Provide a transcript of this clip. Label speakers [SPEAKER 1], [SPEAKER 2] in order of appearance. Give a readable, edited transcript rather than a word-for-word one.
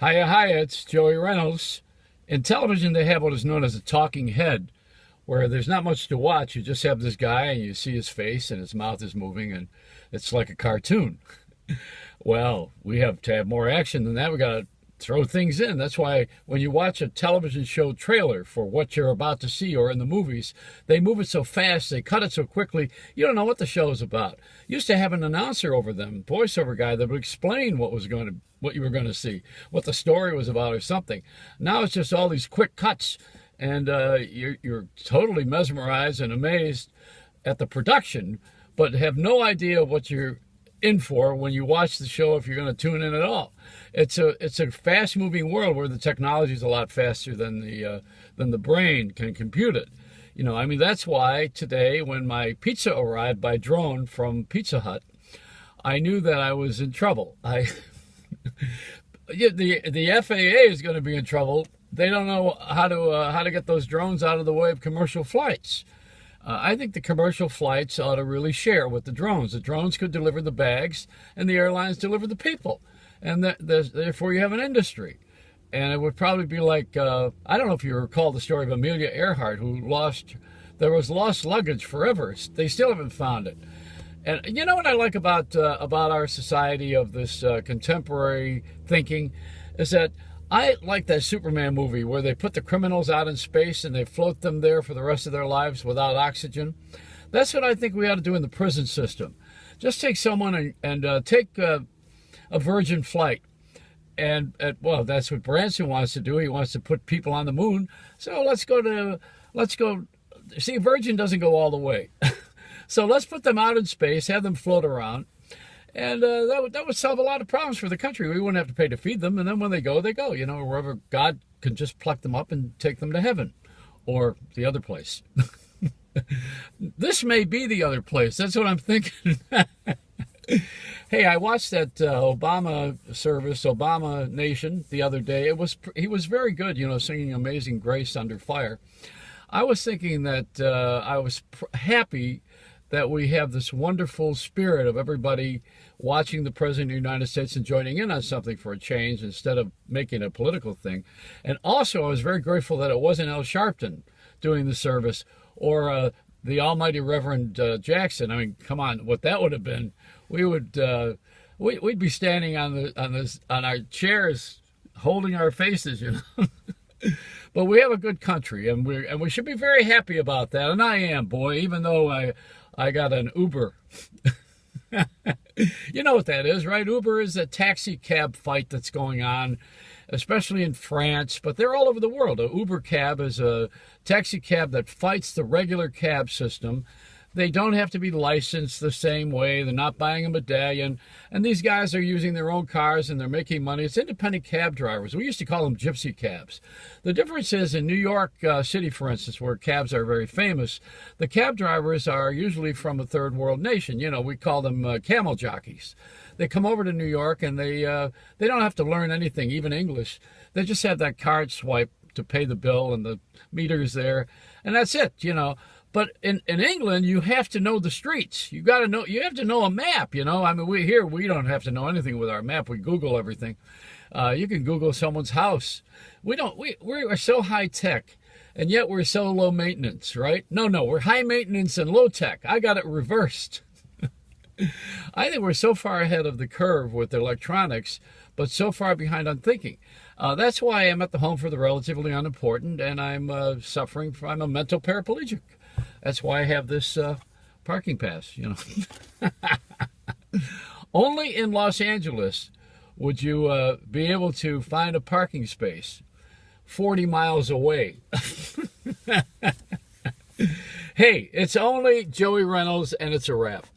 [SPEAKER 1] Hiya, hiya, it's Joey Reynolds. In television, they have what is known as a talking head, where there's not much to watch. You just have this guy and you see his face and his mouth is moving and it's like a cartoon. Well, we have to have more action than that. We got to throw things in. That's why when you watch a television show trailer for what you're about to see or in the movies, they move it so fast, they cut it so quickly, you don't know what the show is about. Used to have an announcer over them, voiceover guy that would explain what you were going to see, what the story was about or something. Now it's just all these quick cuts, and you're totally mesmerized and amazed at the production, but have no idea what you're in for when you watch the show, if you're going to tune in at all. It's a fast moving world where the technology is a lot faster than the brain can compute it. I mean, that's why today when my pizza arrived by drone from Pizza Hut, I knew that I was in trouble. The FAA is going to be in trouble. They don't know how to get those drones out of the way of commercial flights. I think the commercial flights ought to really share with the drones. The drones could deliver the bags, and the airlines deliver the people, and therefore you have an industry. And it would probably be like I don't know if you recall the story of Amelia Earhart, who there was lost luggage forever. They still haven't found it. And you know what I like about our society of this contemporary thinking is that I like that Superman movie where they put the criminals out in space and they float them there for the rest of their lives without oxygen. That's what I think we ought to do in the prison system. Just take someone and take a Virgin flight. And well, that's what Branson wants to do. He wants to put people on the moon. So let's go. See, Virgin doesn't go all the way. So let's put them out in space, have them float around. And that would solve a lot of problems for the country. We wouldn't have to pay to feed them. And then when they go, they go. Wherever God can just pluck them up and take them to heaven or the other place. This may be the other place. That's what I'm thinking. Hey, I watched that Obama service, Obama Nation, the other day. He was very good, singing Amazing Grace under fire. I was thinking that I was happy that we have this wonderful spirit of everybody watching the President of the United States and joining in on something for a change instead of making a political thing. And also, I was very grateful that it wasn't Al Sharpton doing the service or the almighty Reverend Jackson. I mean, come on, what that would have been. We'd be standing on our chairs holding our faces, But we have a good country, and we should be very happy about that. And I am, boy, even though I got an Uber. You know what that is, right? Uber is a taxi cab fight that's going on, especially in France, but they're all over the world. A Uber cab is a taxi cab that fights the regular cab system. They don't have to be licensed the same way. They're not buying a medallion. And these guys are using their own cars and they're making money. It's independent cab drivers. We used to call them gypsy cabs. The difference is in New York City, for instance, where cabs are very famous, the cab drivers are usually from a third world nation. We call them camel jockeys. They come over to New York and they don't have to learn anything, even English. They just have that card swipe to pay the bill and the meter's there. And that's it, But in England, you have to know the streets. You have to know a map, I mean, we don't have to know anything with our map. We Google everything. You can Google someone's house. We are so high tech, and yet we're so low maintenance, right? No, we're high maintenance and low tech. I got it reversed. I think we're so far ahead of the curve with electronics, but so far behind on thinking. That's why I'm at the home for the relatively unimportant, and I'm I'm a mental paraplegic. That's why I have this parking pass, Only in Los Angeles would you be able to find a parking space 40 miles away. Hey, it's only Joey Reynolds, and it's a wrap.